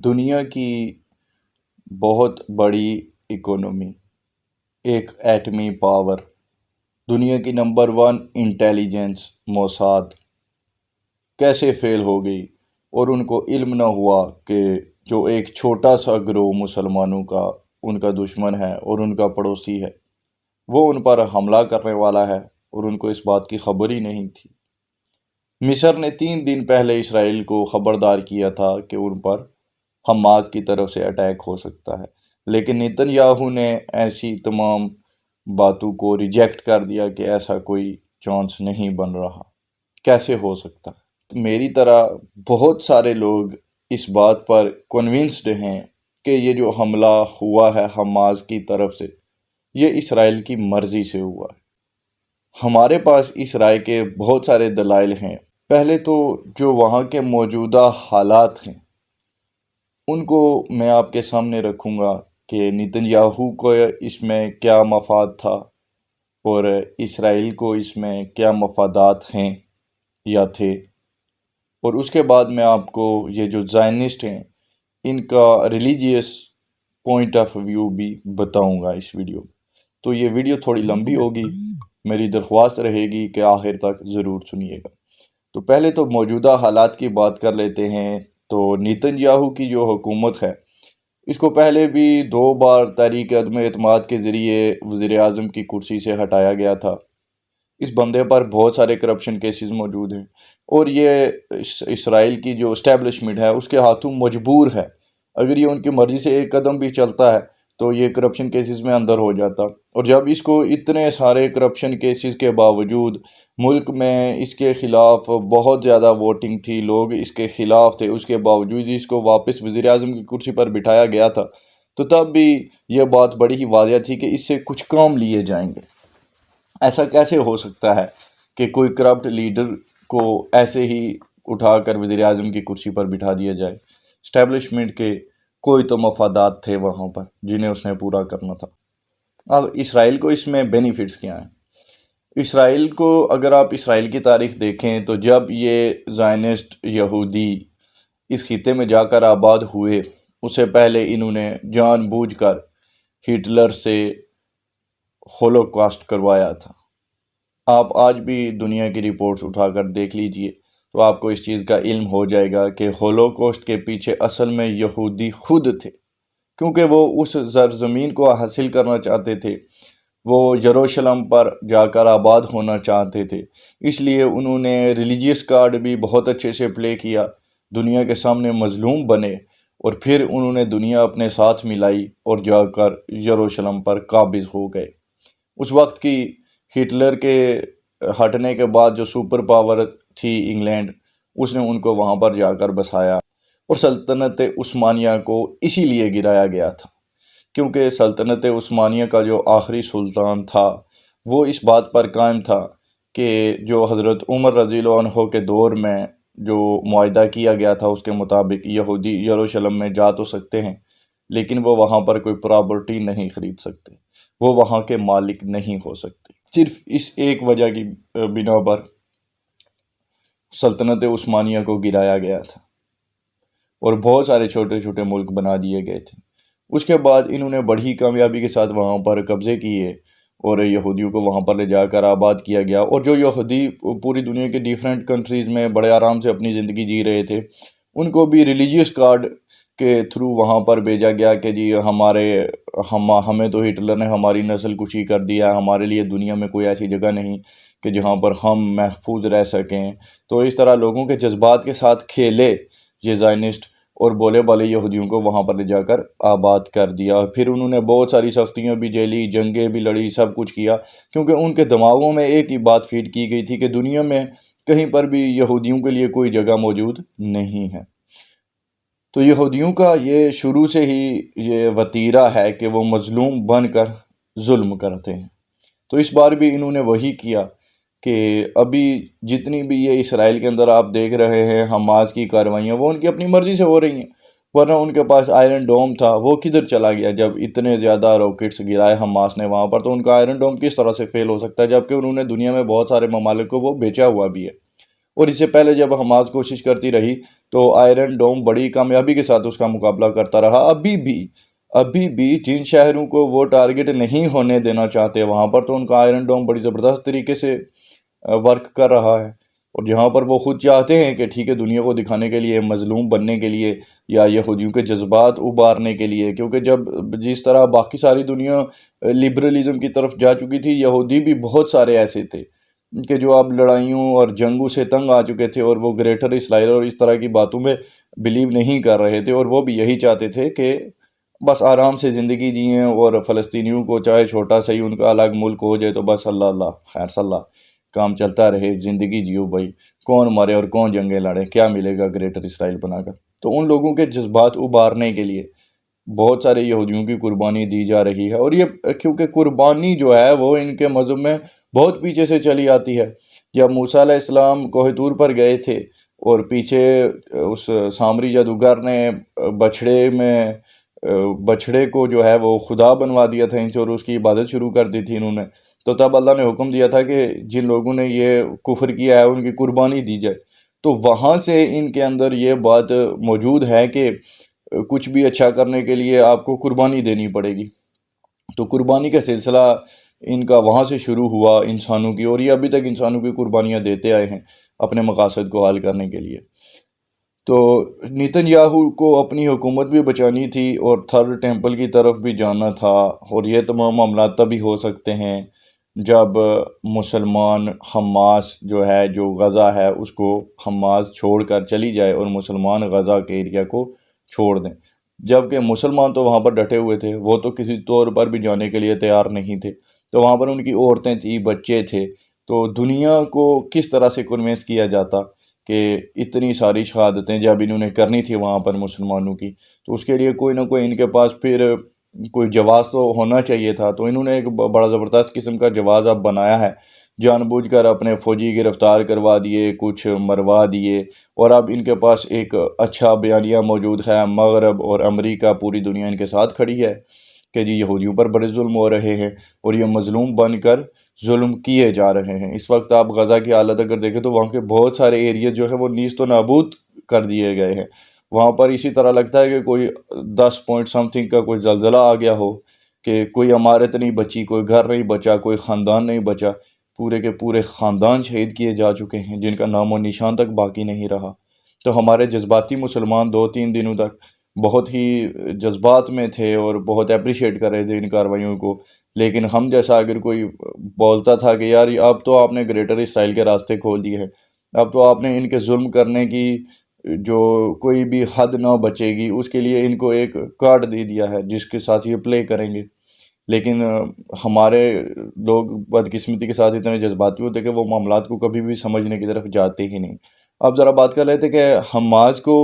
دنیا کی بہت بڑی اکانومی، ایک ایٹمی پاور، دنیا کی نمبر 1 انٹیلیجنس موساد کیسے فیل ہو گئی اور ان کو علم نہ ہوا کہ جو ایک چھوٹا سا گروہ مسلمانوں کا ان کا دشمن ہے اور ان کا پڑوسی ہے، وہ ان پر حملہ کرنے والا ہے اور ان کو اس بات کی خبر ہی نہیں تھی۔ مصر نے 3 دن پہلے اسرائیل کو خبردار کیا تھا کہ ان پر حماس کی طرف سے اٹیک ہو سکتا ہے، لیکن نتن یاہو نے ایسی تمام باتوں کو ریجیکٹ کر دیا کہ ایسا کوئی چانس نہیں بن رہا، کیسے ہو سکتا ہے۔ میری طرح بہت سارے لوگ اس بات پر کنونسڈ ہیں کہ یہ جو حملہ ہوا ہے حماس کی طرف سے، یہ اسرائیل کی مرضی سے ہوا ہے۔ ہمارے پاس اس رائے کے بہت سارے دلائل ہیں۔ پہلے تو جو وہاں کے موجودہ حالات ہیں ان کو میں آپ کے سامنے رکھوں گا کہ نتن یاہو کو اس میں کیا مفاد تھا اور اسرائیل کو اس میں کیا مفادات ہیں یا تھے، اور اس کے بعد میں آپ کو یہ جو زائنسٹ ہیں ان کا ریلیجیس پوائنٹ آف ویو بھی بتاؤں گا اس ویڈیو میں۔ تو یہ ویڈیو تھوڑی لمبی ہوگی، میری درخواست رہے گی کہ آخر تک ضرور سنیے گا۔ تو پہلے تو موجودہ حالات کی بات کر لیتے ہیں۔ تو نتن یاہو کی جو حکومت ہے اس کو پہلے بھی 2 بار تحریک عدم اعتماد کے ذریعے وزیر اعظم کی کرسی سے ہٹایا گیا تھا۔ اس بندے پر بہت سارے کرپشن کیسز موجود ہیں اور یہ اسرائیل کی جو اسٹیبلشمنٹ ہے اس کے ہاتھوں مجبور ہے، اگر یہ ان کی مرضی سے ایک قدم بھی چلتا ہے تو یہ کرپشن کیسز میں اندر ہو جاتا، اور جب اس کو اتنے سارے کرپشن کیسز کے باوجود ملک میں اس کے خلاف بہت زیادہ ووٹنگ تھی، لوگ اس کے خلاف تھے، اس کے باوجود اس کو واپس وزیر اعظم کی کرسی پر بٹھایا گیا تھا، تو تب بھی یہ بات بڑی ہی واضح تھی کہ اس سے کچھ کام لیے جائیں گے۔ ایسا کیسے ہو سکتا ہے کہ کوئی کرپٹ لیڈر کو ایسے ہی اٹھا کر وزیر اعظم کی کرسی پر بٹھا دیا جائے؟ اسٹیبلشمنٹ کے کوئی تو مفادات تھے وہاں پر جنہیں اس نے پورا کرنا تھا۔ اب اسرائیل کو اس میں بینیفٹس کیا ہیں؟ اسرائیل کو اگر آپ اسرائیل کی تاریخ دیکھیں تو جب یہ زائنسٹ یہودی اس خطے میں جا کر آباد ہوئے، اس سے پہلے انہوں نے جان بوجھ کر ہٹلر سے ہولوکاسٹ کروایا تھا۔ آپ آج بھی دنیا کی رپورٹس اٹھا کر دیکھ لیجئے تو آپ کو اس چیز کا علم ہو جائے گا کہ ہولوکاسٹ کے پیچھے اصل میں یہودی خود تھے، کیونکہ وہ اس زرزمین کو حاصل کرنا چاہتے تھے، وہ یروشلم پر جا کر آباد ہونا چاہتے تھے، اس لیے انہوں نے ریلیجیس کارڈ بھی بہت اچھے سے پلے کیا، دنیا کے سامنے مظلوم بنے، اور پھر انہوں نے دنیا اپنے ساتھ ملائی اور جا کر یروشلم پر قابض ہو گئے۔ اس وقت کی ہٹلر کے ہٹنے کے بعد جو سپر پاور تھی انگلینڈ، اس نے ان کو وہاں پر جا کر بسایا، اور سلطنت عثمانیہ کو اسی لیے گرایا گیا تھا کیونکہ سلطنت عثمانیہ کا جو آخری سلطان تھا وہ اس بات پر قائم تھا کہ جو حضرت عمر رضی اللہ عنہ کے دور میں جو معاہدہ کیا گیا تھا اس کے مطابق یہودی یروشلم میں جا تو سکتے ہیں، لیکن وہ وہاں پر کوئی پراپرٹی نہیں خرید سکتے، وہ وہاں کے مالک نہیں ہو سکتے۔ صرف اس ایک وجہ کی بنا پر سلطنت عثمانیہ کو گرایا گیا تھا اور بہت سارے چھوٹے چھوٹے ملک بنا دیے گئے تھے۔ اس کے بعد انہوں نے بڑی کامیابی کے ساتھ وہاں پر قبضے کیے اور یہودیوں کو وہاں پر لے جا کر آباد کیا گیا، اور جو یہودی پوری دنیا کے ڈیفرنٹ کنٹریز میں بڑے آرام سے اپنی زندگی جی رہے تھے، ان کو بھی ریلیجیس کارڈ کے تھرو وہاں پر بھیجا گیا کہ جی ہمیں تو ہٹلر نے ہماری نسل کشی کر دیا ہے، ہمارے لیے دنیا میں کوئی ایسی جگہ نہیں کہ جہاں پر ہم محفوظ رہ سکیں۔ تو اس طرح لوگوں کے جذبات کے ساتھ کھیلے یہ زائنسٹ اور بولے بالے یہودیوں کو وہاں پر لے جا کر آباد کر دیا۔ پھر انہوں نے بہت ساری سختیاں بھی جھیلی، جنگیں بھی لڑی، سب کچھ کیا، کیونکہ ان کے دماغوں میں ایک ہی بات فیڈ کی گئی تھی کہ دنیا میں کہیں پر بھی یہودیوں کے لیے کوئی جگہ موجود نہیں ہے۔ تو یہودیوں کا یہ شروع سے ہی یہ وتیرہ ہے کہ وہ مظلوم بن کر ظلم کرتے ہیں۔ تو اس بار بھی انہوں نے وہی کیا کہ ابھی جتنی بھی یہ اسرائیل کے اندر آپ دیکھ رہے ہیں حماس کی کارروائیاں، وہ ان کی اپنی مرضی سے ہو رہی ہیں، ورنہ ان کے پاس آئرن ڈوم تھا، وہ کدھر چلا گیا؟ جب اتنے زیادہ راکٹس گرائے حماس نے وہاں پر، تو ان کا آئرن ڈوم کس طرح سے فیل ہو سکتا ہے؟ جبکہ انہوں نے دنیا میں بہت سارے ممالک کو وہ بیچا ہوا بھی ہے، اور اس سے پہلے جب حماس کوشش کرتی رہی تو آئرن ڈوم بڑی کامیابی کے ساتھ اس کا مقابلہ کرتا رہا۔ ابھی بھی جن شہروں کو وہ ٹارگٹ نہیں ہونے دینا چاہتے وہاں پر تو ان کا آئرن ڈوم بڑی زبردست طریقے سے ورک کر رہا ہے، اور جہاں پر وہ خود چاہتے ہیں کہ ٹھیک ہے دنیا کو دکھانے کے لیے، مظلوم بننے کے لیے، یا یہودیوں کے جذبات ابھارنے کے لیے، کیونکہ جس طرح باقی ساری دنیا لبرلزم کی طرف جا چکی تھی، یہودی بھی بہت سارے ایسے تھے کہ جو اب لڑائیوں اور جنگوں سے تنگ آ چکے تھے، اور وہ گریٹر اسرائیل اور اس طرح کی باتوں میں بلیو نہیں کر رہے تھے، اور وہ بھی یہی چاہتے تھے کہ بس آرام سے زندگی جئیں، اور فلسطینیوں کو چاہے چھوٹا سا ہی ان کا الگ ملک ہو جائے تو بس اللہ اللہ خیر صلی اللہ، کام چلتا رہے، زندگی جیو بھائی، کون مرے اور کون جنگیں لڑے، کیا ملے گا گریٹر اسرائیل بنا کر۔ تو ان لوگوں کے جذبات ابھارنے کے لیے بہت سارے یہودیوں کی قربانی دی جا رہی ہے، اور یہ کیونکہ قربانی جو ہے وہ ان کے مذہب میں بہت پیچھے سے چلی آتی ہے۔ جب موسیٰ علیہ السلام کوہ طور پر گئے تھے اور پیچھے اس سامری جادوگر نے بچھڑے کو جو ہے وہ خدا بنوا دیا تھا ان سے، اور اس کی عبادت شروع کر دی تھی انہوں نے، تو تب اللہ نے حکم دیا تھا کہ جن لوگوں نے یہ کفر کیا ہے ان کی قربانی دی جائے۔ تو وہاں سے ان کے اندر یہ بات موجود ہے کہ کچھ بھی اچھا کرنے کے لیے آپ کو قربانی دینی پڑے گی۔ تو قربانی کا سلسلہ ان کا وہاں سے شروع ہوا انسانوں کی، اور یہ ابھی تک انسانوں کی قربانیاں دیتے آئے ہیں اپنے مقاصد کو حل کرنے کے لیے۔ تو نیتن یاہو کو اپنی حکومت بھی بچانی تھی اور تھرڈ ٹیمپل کی طرف بھی جانا تھا، اور یہ تمام معاملات تبھی ہو سکتے ہیں جب مسلمان حماس جو غزہ ہے اس کو حماس چھوڑ کر چلی جائے اور مسلمان غزہ کے ایریا کو چھوڑ دیں، جبکہ مسلمان تو وہاں پر ڈٹے ہوئے تھے، وہ تو کسی طور پر بھی جانے کے لیے تیار نہیں تھے۔ تو وہاں پر ان کی عورتیں تھیں، بچے تھے، تو دنیا کو کس طرح سے کنوینس کیا جاتا کہ اتنی ساری شہادتیں جب انہوں نے کرنی تھی وہاں پر مسلمانوں کی، تو اس کے لیے کوئی نہ کوئی ان کے پاس پھر کوئی جواز تو ہونا چاہیے تھا۔ تو انہوں نے ایک بڑا زبردست قسم کا جواز اب بنایا ہے، جان بوجھ کر اپنے فوجی گرفتار کروا دیے، کچھ مروا دیے، اور اب ان کے پاس ایک اچھا بیانیہ موجود ہے، مغرب اور امریکہ پوری دنیا ان کے ساتھ کھڑی ہے کہ جی یہودیوں پر بڑے ظلم ہو رہے ہیں اور یہ مظلوم بن کر ظلم کیے جا رہے ہیں۔ اس وقت آپ غزہ کی حالت اگر دیکھیں تو وہاں کے بہت سارے ایریا جو ہے وہ نیست و نابود کر دیے گئے ہیں۔ وہاں پر اسی طرح لگتا ہے کہ کوئی 10 پوائنٹ سم تھنگ کا کوئی زلزلہ آ گیا ہو، کہ کوئی عمارت نہیں بچی، کوئی گھر نہیں بچا، کوئی خاندان نہیں بچا، پورے کے پورے خاندان شہید کیے جا چکے ہیں جن کا نام و نشان تک باقی نہیں رہا۔ تو ہمارے جذباتی مسلمان 2-3 دنوں تک بہت ہی جذبات میں تھے اور بہت اپریشیٹ کر رہے تھے ان کارروائیوں کو، لیکن ہم جیسا اگر کوئی بولتا تھا کہ یار اب تو آپ نے گریٹر اسرائیل کے راستے کھول دیے ہیں، اب تو آپ نے ان کے ظلم کرنے کی جو کوئی بھی حد نہ بچے گی، اس کے لیے ان کو ایک کارڈ دے دیا ہے جس کے ساتھ یہ پلے کریں گے۔ لیکن ہمارے لوگ بدقسمتی کے ساتھ اتنے جذباتی ہوتے کہ وہ معاملات کو کبھی بھی سمجھنے کی طرف جاتے ہی نہیں۔ اب ذرا بات کر رہے تھے کہ حماس کو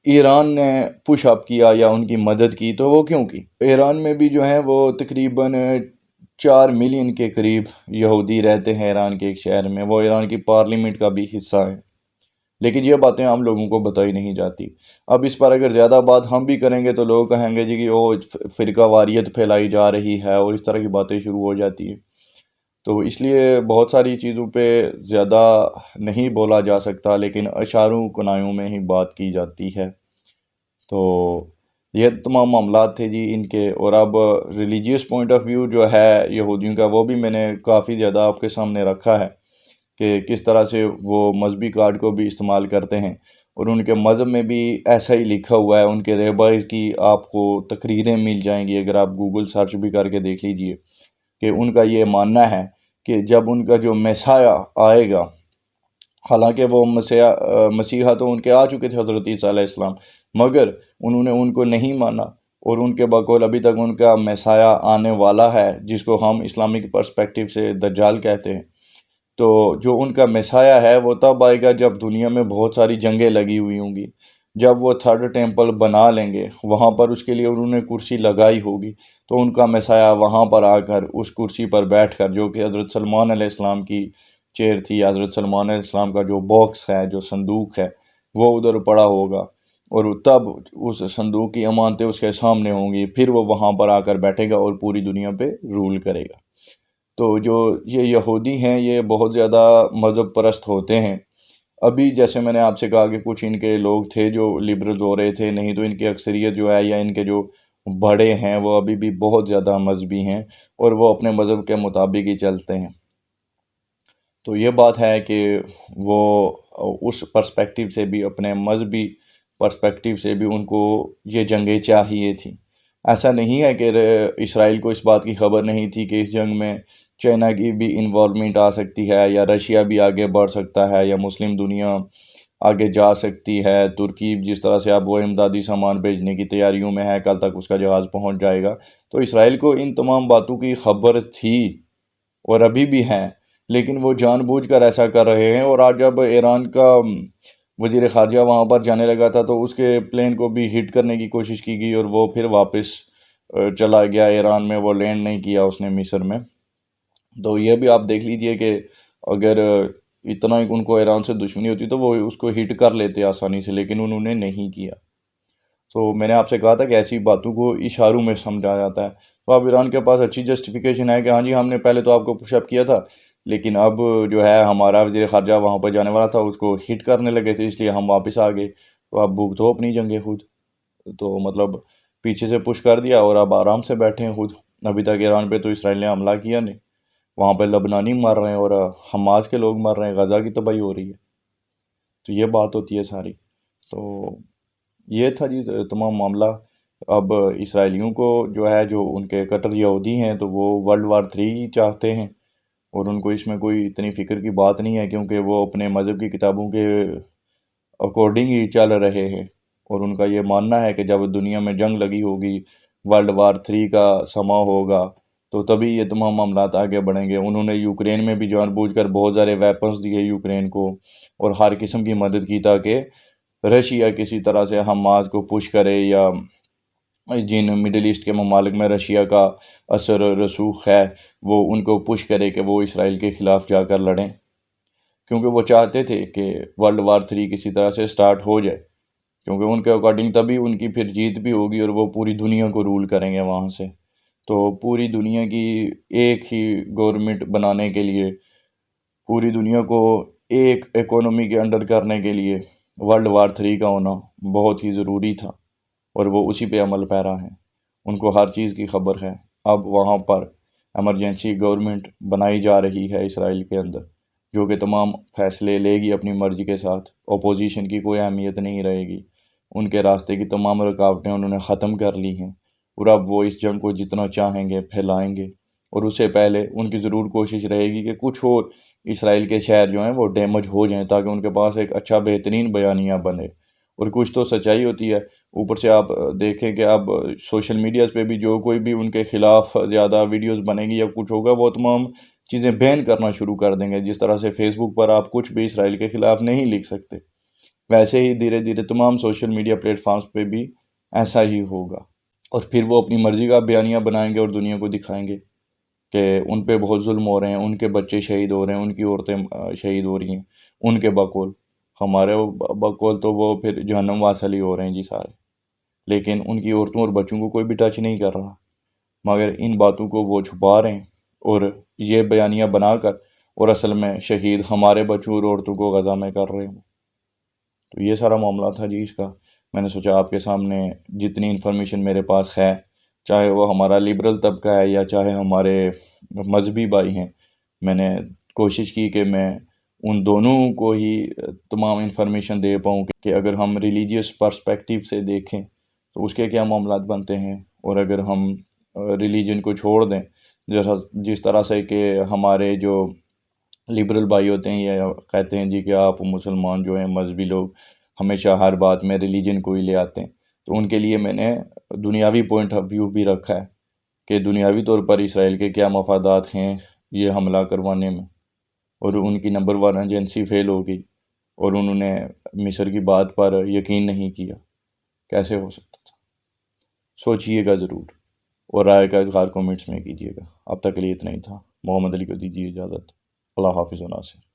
ایران نے پش اپ کیا یا ان کی مدد کی، تو وہ کیوں کی؟ ایران میں بھی جو ہیں وہ تقریباً 4 ملین کے قریب یہودی رہتے ہیں ایران کے ایک شہر میں، وہ ایران کی پارلیمنٹ کا بھی حصہ ہیں، لیکن یہ باتیں عام لوگوں کو بتائی نہیں جاتی۔ اب اس پر اگر زیادہ بات ہم بھی کریں گے تو لوگ کہیں گے جی کہ وہ فرقہ واریت پھیلائی جا رہی ہے اور اس طرح کی باتیں شروع ہو جاتی ہیں، تو اس لیے بہت ساری چیزوں پہ زیادہ نہیں بولا جا سکتا، لیکن اشاروں کنایوں میں ہی بات کی جاتی ہے۔ تو یہ تمام معاملات تھے جی ان کے، اور اب ریلیجیس پوائنٹ آف ویو جو ہے یہودیوں کا وہ بھی میں نے کافی زیادہ آپ کے سامنے رکھا ہے کہ کس طرح سے وہ مذہبی کارڈ کو بھی استعمال کرتے ہیں، اور ان کے مذہب میں بھی ایسا ہی لکھا ہوا ہے۔ ان کے ریبائز کی آپ کو تقریریں مل جائیں گی، اگر آپ گوگل سرچ بھی کر کے دیکھ لیجئے، کہ ان کا یہ ماننا ہے کہ جب ان کا جو مسیح آئے گا، حالانکہ وہ مسیحا تو ان کے آ چکے تھے حضرت عیسیٰ علیہ السلام، مگر انہوں نے ان کو نہیں مانا، اور ان کے بقول ابھی تک ان کا مسیح آنے والا ہے جس کو ہم اسلامک پرسپیکٹیو سے دجال کہتے ہیں۔ تو جو ان کا مسیح ہے وہ تب آئے گا جب دنیا میں بہت ساری جنگیں لگی ہوئی ہوں گی، جب وہ تھرڈ ٹیمپل بنا لیں گے، وہاں پر اس کے لیے انہوں نے کرسی لگائی ہوگی، تو ان کا مسیح وہاں پر آ کر اس کرسی پر بیٹھ کر، جو کہ حضرت سلمان علیہ السلام کی چیئر تھی، حضرت سلمان علیہ السلام کا جو باکس ہے، جو صندوق ہے، وہ ادھر پڑا ہوگا، اور تب اس صندوق کی امانتیں اس کے سامنے ہوں گی، پھر وہ وہاں پر آ کر بیٹھے گا اور پوری دنیا پہ رول کرے گا۔ تو جو یہ یہودی ہیں یہ بہت زیادہ مذہب پرست ہوتے ہیں۔ ابھی جیسے میں نے آپ سے کہا کہ کچھ ان کے لوگ تھے جو لبرلز ہو رہے تھے، نہیں تو ان کی اکثریت جو ہے یا ان کے جو بڑے ہیں وہ ابھی بھی بہت زیادہ مذہبی ہیں اور وہ اپنے مذہب کے مطابق ہی چلتے ہیں۔ تو یہ بات ہے کہ وہ اس پرسپیکٹیو سے بھی، اپنے مذہبی پرسپیکٹیو سے بھی ان کو یہ جنگیں چاہیے تھیں۔ ایسا نہیں ہے کہ اسرائیل کو اس بات کی خبر نہیں تھی کہ اس جنگ میں چائنا کی بھی انوالومنٹ آ سکتی ہے، یا رشیا بھی آگے بڑھ سکتا ہے، یا مسلم دنیا آگے جا سکتی ہے۔ ترکی جس طرح سے اب وہ امدادی سامان بھیجنے کی تیاریوں میں ہے، کل تک اس کا جہاز پہنچ جائے گا۔ تو اسرائیل کو ان تمام باتوں کی خبر تھی اور ابھی بھی ہے، لیکن وہ جان بوجھ کر ایسا کر رہے ہیں۔ اور آج جب ایران کا وزیر خارجہ وہاں پر جانے لگا تھا تو اس کے پلین کو بھی ہٹ کرنے کی کوشش کی گئی، اور وہ پھر واپس چلا گیا ایران میں، وہ لینڈ نہیں کیا اس نے مصر میں۔ تو یہ بھی آپ دیکھ لیجئے کہ اگر اتنا ان کو ایران سے دشمنی ہوتی تو وہ اس کو ہٹ کر لیتے آسانی سے، لیکن انہوں نے نہیں کیا۔ تو میں نے آپ سے کہا تھا کہ ایسی باتوں کو اشاروں میں سمجھا جاتا ہے۔ تو اب ایران کے پاس اچھی جسٹیفیکیشن ہے کہ ہاں جی ہم نے پہلے تو آپ کو پش اپ کیا تھا، لیکن اب جو ہے ہمارا وزیر خارجہ وہاں پہ جانے والا تھا، اس کو ہٹ کرنے لگے تھے، اس لیے ہم واپس آ گئے۔ تو اب بھگتو اپنی جنگیں خود۔ تو مطلب پیچھے سے پش کر دیا اور اب آرام سے بیٹھے ہیں خود۔ ابھی تک ایران پہ تو اسرائیل نے حملہ کیا نہیں، وہاں پہ لبنانی مر رہے ہیں اور حماس کے لوگ مر رہے ہیں، غزہ کی تباہی ہو رہی ہے۔ تو یہ بات ہوتی ہے ساری۔ تو یہ تھا جی تمام معاملہ۔ اب اسرائیلیوں کو جو ہے، جو ان کے کٹر یہودی ہیں، تو وہ World War III چاہتے ہیں، اور ان کو اس میں کوئی اتنی فکر کی بات نہیں ہے، کیونکہ وہ اپنے مذہب کی کتابوں کے اکارڈنگ ہی چل رہے ہیں۔ اور ان کا یہ ماننا ہے کہ جب دنیا میں جنگ لگی ہوگی، World War III کا سما ہوگا، تو تبھی یہ تمام معاملات آگے بڑھیں گے۔ انہوں نے یوکرین میں بھی جان بوجھ کر بہت سارے ویپنز دیے یوکرین کو، اور ہر قسم کی مدد کی تاکہ رشیا کسی طرح سے حماس کو پش کرے، یا جن مڈل ایسٹ کے ممالک میں رشیا کا اثر و رسوخ ہے وہ ان کو پش کرے کہ وہ اسرائیل کے خلاف جا کر لڑیں، کیونکہ وہ چاہتے تھے کہ World War III کسی طرح سے سٹارٹ ہو جائے، کیونکہ ان کے اکارڈنگ تبھی ان کی پھر جیت بھی ہوگی اور وہ پوری دنیا کو رول کریں گے وہاں سے۔ تو پوری دنیا کی ایک ہی گورنمنٹ بنانے کے لیے، پوری دنیا کو ایک اکانومی کے انڈر کرنے کے لیے World War III کا ہونا بہت ہی ضروری تھا، اور وہ اسی پہ عمل پیرا ہیں۔ ان کو ہر چیز کی خبر ہے۔ اب وہاں پر ایمرجنسی گورنمنٹ بنائی جا رہی ہے اسرائیل کے اندر، جو کہ تمام فیصلے لے گی اپنی مرضی کے ساتھ۔ اپوزیشن کی کوئی اہمیت نہیں رہے گی، ان کے راستے کی تمام رکاوٹیں انہوں نے ختم کر لی ہیں، اور اب وہ اس جنگ کو جتنا چاہیں گے پھیلائیں گے۔ اور اس سے پہلے ان کی ضرور کوشش رہے گی کہ کچھ اور اسرائیل کے شہر جو ہیں وہ ڈیمیج ہو جائیں، تاکہ ان کے پاس ایک اچھا بہترین بیانیہ بنے۔ اور کچھ تو سچائی ہوتی ہے، اوپر سے آپ دیکھیں کہ اب سوشل میڈیاز پہ بھی جو کوئی بھی ان کے خلاف زیادہ ویڈیوز بنے گی یا کچھ ہوگا، وہ تمام چیزیں بین کرنا شروع کر دیں گے۔ جس طرح سے فیس بک پر آپ کچھ بھی اسرائیل کے خلاف نہیں لکھ سکتے، ویسے ہی دھیرے دھیرے تمام سوشل میڈیا پلیٹ فارمز پہ بھی ایسا ہی ہوگا، اور پھر وہ اپنی مرضی کا بیانیہ بنائیں گے اور دنیا کو دکھائیں گے کہ ان پہ بہت ظلم ہو رہے ہیں، ان کے بچے شہید ہو رہے ہیں، ان کی عورتیں شہید ہو رہی ہیں ان کے بقول۔ ہمارے بقول تو وہ پھر جہنم واصل ہی ہو رہے ہیں جی سارے، لیکن ان کی عورتوں اور بچوں کو کوئی بھی ٹچ نہیں کر رہا، مگر ان باتوں کو وہ چھپا رہے ہیں اور یہ بیانیہ بنا کر، اور اصل میں شہید ہمارے بچوں اور عورتوں کو غزہ میں کر رہے ہیں۔ تو یہ سارا معاملہ تھا جی اس کا۔ میں نے سوچا آپ کے سامنے جتنی انفارمیشن میرے پاس ہے، چاہے وہ ہمارا لبرل طبقہ ہے یا چاہے ہمارے مذہبی بھائی ہیں، میں نے کوشش کی کہ میں ان دونوں کو ہی تمام انفارمیشن دے پاؤں کہ اگر ہم ریلیجیس پرسپیکٹیو سے دیکھیں تو اس کے کیا معاملات بنتے ہیں، اور اگر ہم ریلیجن کو چھوڑ دیں، جس طرح سے کہ ہمارے جو لبرل بھائی ہوتے ہیں یہ کہتے ہیں جی کہ آپ مسلمان جو ہیں مذہبی لوگ ہمیشہ ہر بات میں ریلیجن کو ہی لے آتے ہیں، تو ان کے لیے میں نے دنیاوی پوائنٹ آف ویو بھی رکھا ہے کہ دنیاوی طور پر اسرائیل کے کیا مفادات ہیں یہ حملہ کروانے میں۔ اور ان کی نمبر 1 ایجنسی فیل ہو گئی، اور انہوں نے مصر کی بات پر یقین نہیں کیا۔ کیسے ہو سکتا تھا؟ سوچئے گا ضرور، اور رائے کا اظہار کومنٹس میں کیجیے گا۔ اب تک کے لیے اتنا ہی تھا۔ محمد علی کو دیجیے اجازت۔ اللہ حافظ و ناصر۔